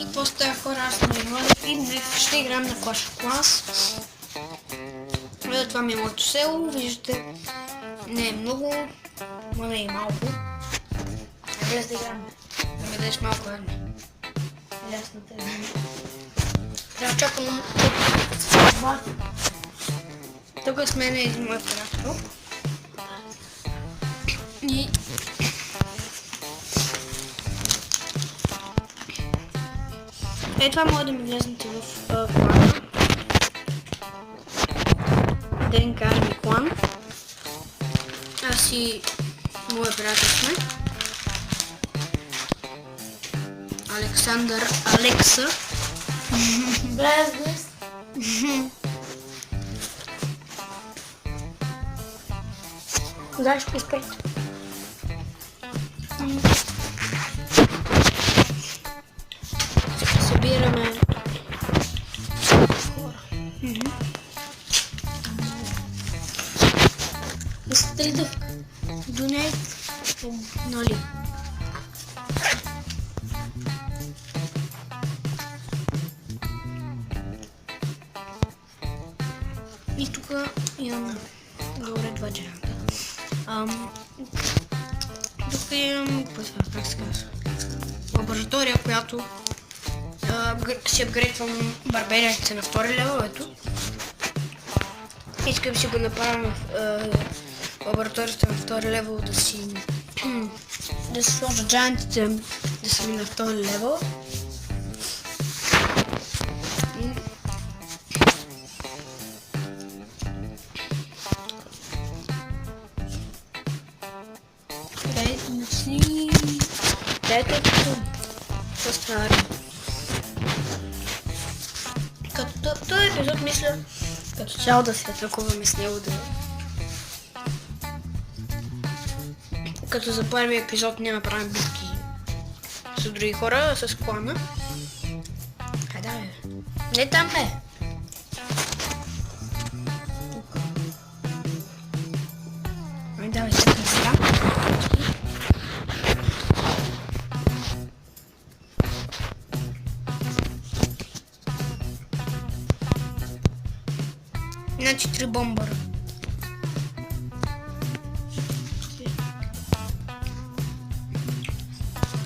И какво става хора, аз съм Иван и днес ще играем на Clash of Clans. Това ми е моето село, виждате, не е много, но не е малко. Влез да играем. Да ми дадеш малко едно. Ясно те знам. Трябва да чакам тук с мен е един мой приятел. И това може да ми влезнете в клана. ДНК ми клан. Аз и моя приятел сме. Александър Алекса. Блез. Знаеш какво изпред? Събираме хора. Изтридах донейт, нали? И тук имам горе два джанта. Тук имам, как се казва, лаборатория, която си апгрейдвам барберите на втори левел, ето. Искам си го направим в лабораторията на втори левел да си сложа джантите да са ми на втори левел. Дайте какво става. Като този епизод мисля като цяло да се атакуваме с него да... Като за първи епизод няма правим битки с други хора, с клана. Хайде бе. Не там бе. Ай давай сега сега. Значи 3 бомбара.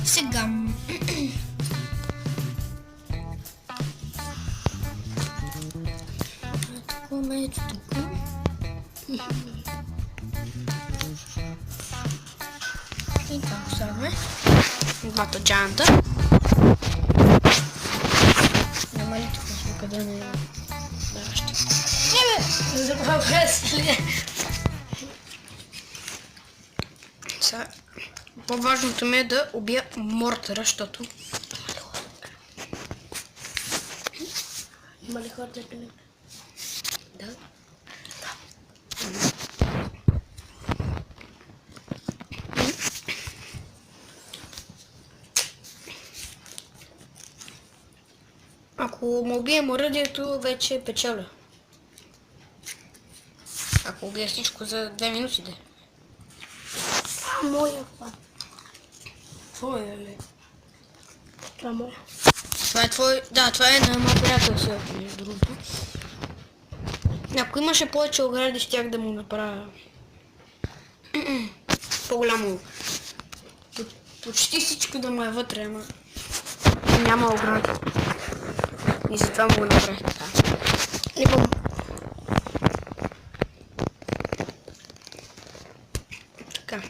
Сега. Атакуваме ето тук. И това оставяме. Двата джанта. Намалите го къде не е. Сега, по-важното ми е да убия мортера, защото... Има ли хората къде? Да. Ако му убием оръдието, вече печеля. Ако убия всичко за 2 минути, да. Моя план. Твоя ли? Това моя. Това е твой... Да, това е на моя приятел си, между другото. Ако имаше повече огради, щях да му направя... по-голямо... Почти всичко да му е вътре, ама... няма огради. И затова му го направих така. Имам. Така.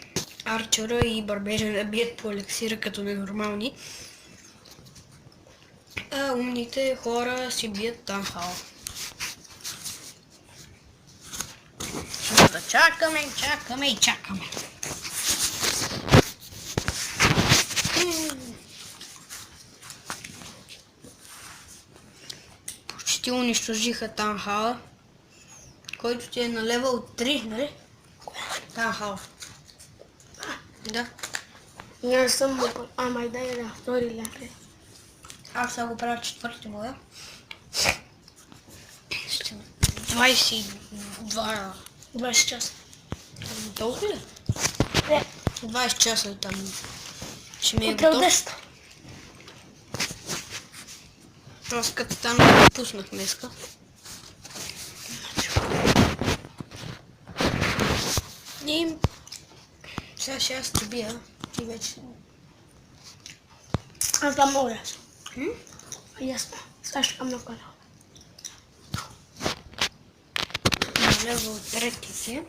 Арчера и барбежа бият по елексира като ненормални. А умните хора си бият Таунхал. Ще да чакаме, чакаме и чакаме. Почти унищожиха Таунхала, който ти е на левел 3, нали? Таунхал. Да. Не съм му... Ама дай на втори левел. Аз сега го правя четвърти моя. 22 20 часа. Толкова ли? Не. 20 часа там. Ще ми е Утре от готов. 10. Аз като там го пуснах днеска. И сега ще аз бия и вече... Аз дам много ясно. М? Ясно. Сега ще към на канал. Лево от третите.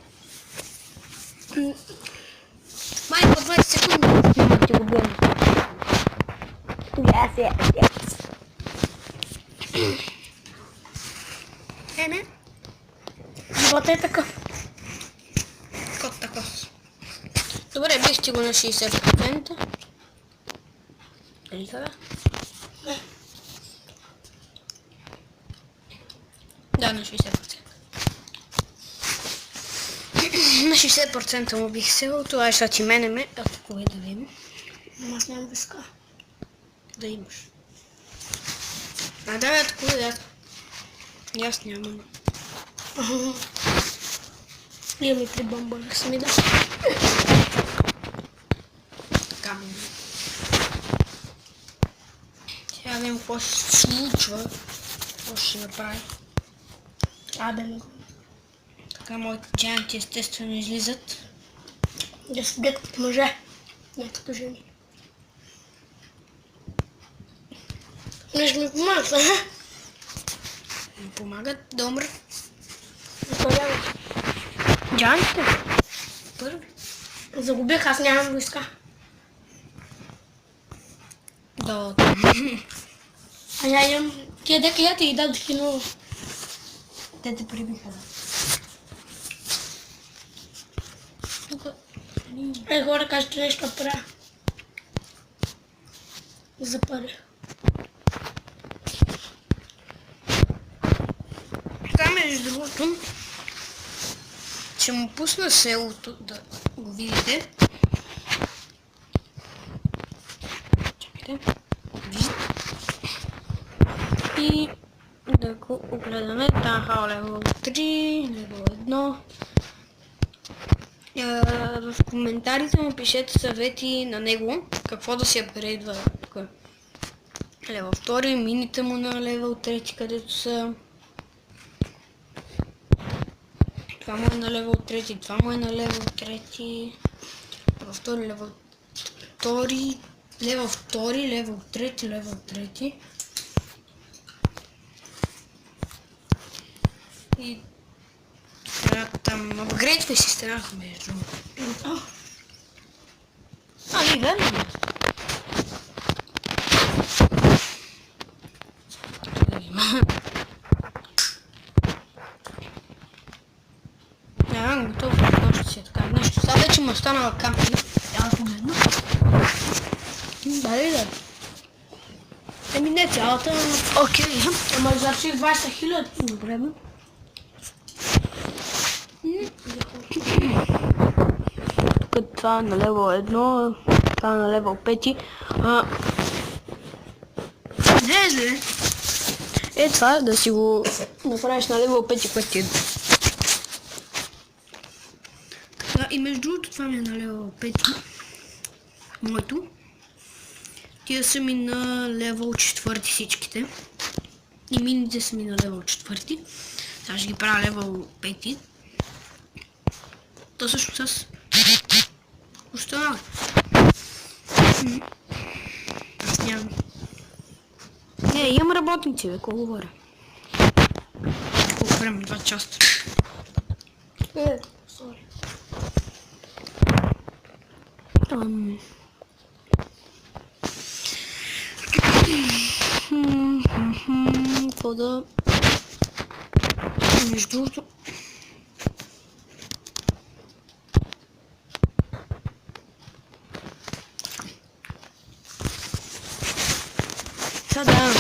Майко, 20 секунди. Няма ти го бия. Yes. Не. Живота е такъв. Кот така. Добре, бихте го на 60%. Нали така? Да, на 60%. На 60% му бих сел. Това е защото и мене ме атакува да видим. Ама аз нямам виска. Да имаш. А да ме атакува, да. И аз нямам. Имам и 3 бомбони. Са ми да. Така ми. Сега видим какво ще се случва. Какво ще направи. Абе, не го. Така моите джанти естествено излизат. Да се бият като мъже. Не като жени. Нещо ми помага, Ми помагат да умра. Заповядам. Джантите? Първи. Загубих, аз нямам войска. Да. А я имам... Тия дека я ти дадох и много. Те те прибиха. Тук. Хора, кажете нещо да правя. За пари. Така между другото, ще му пусна селото да го видите. Чакайте. И да го огледаме. Таха, лево 3, лево 1. В коментарите му пишете съвети на него, какво да си апгрейдва. Левел 2, мините му на левел 3, където са. Това му е на левел 3, това му е на левел 3. Левел 2, левел 2, левел 2, левел 3, левел 3. И там апгрейдвай си страх между. Ами, верно. Готов, още си е така нещо. Сега вече му останала кампи. Я да погледна. Дали да? Еми не цялата, но окей. Ама изърших 20 хиляди. Добре, бе. Тук това е на левел 1, това е на левел 5. Не е зле. Е това да си го направиш на левел 5, което ти е. Така, и между другото това ми е на левел 5. Моето. Тия са ми на левел 4 всичките. И мините са ми на левел 4. Сега ще ги правя левел 5. То също с... Остава. Аз нямам. Не, имам работници, бе, какво говоря? Колко време? 2 часа. Сори. Какво да... Между другото... Сега да имам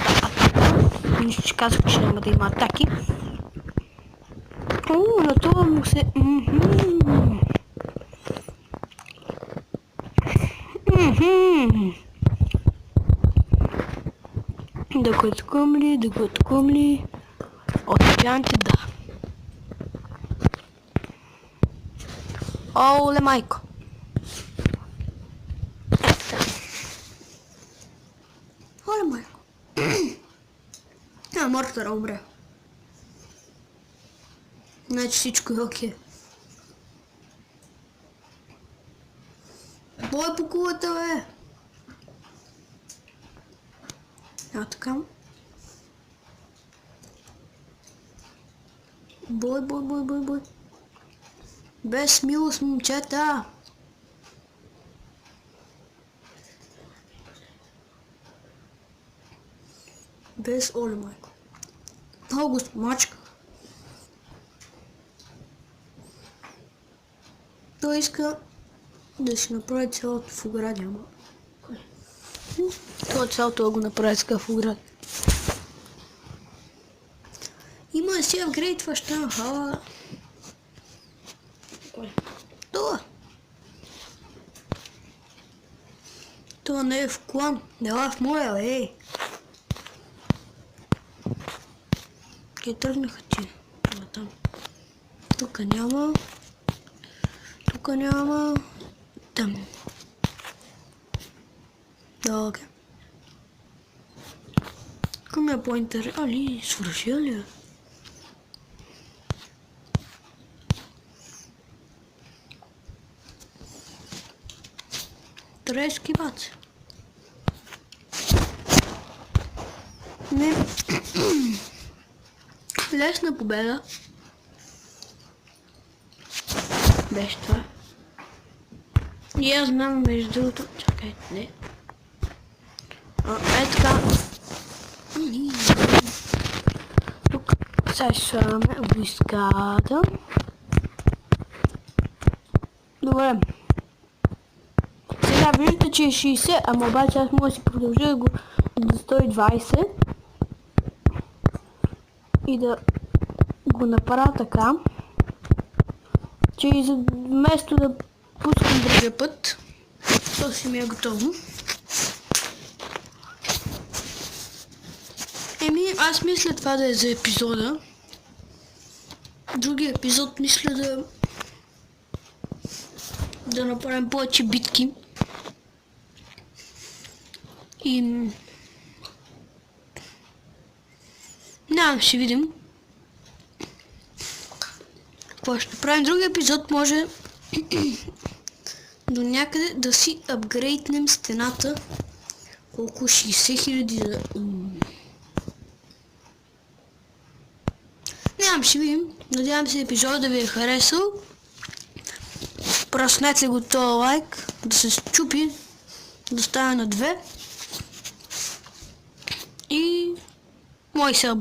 атака. Нищо, че казах, че няма да има атаки. На това му се... Да го атакувам ли? От пианти, да. Оле, майко. Оле, майко. Няма Мортара умре. Значи всичко е окей. Бой по кулата, бе! Така. Бой. Без милост, момчета! Без Оля, майко. Много мачка. Той иска да си направи цялото в огради, ама. Това цялото го направи така в огради. Има да си апгрейдваш там, хала. Това. Това не е в клан, не е в моя, ей. Къде тръгнаха ти? Там. Тук няма. Там. Добре. Тук ми е по-интересно. Али, свършил ли е? Трески бац. Не. Лесна победа. Беше това. И аз знам между другото. Чакайте, не. Е така. Тук сега ще слагаме близката. Добре. Сега виждате, че е 60, ама обаче аз мога да си продължа да го до 120 и да го направя така, че вместо да пускам другия път, то си ми е готово. Аз мисля това да е за епизода. Другия епизод мисля да направим повече битки. И... ще видим. Какво ще правим? Другия епизод може до някъде да си апгрейднем стената. Колко? 60 000 ще видим. Надявам се епизода да ви е харесал. Праснете го този лайк, да се счупи, да стане на 2. И мой се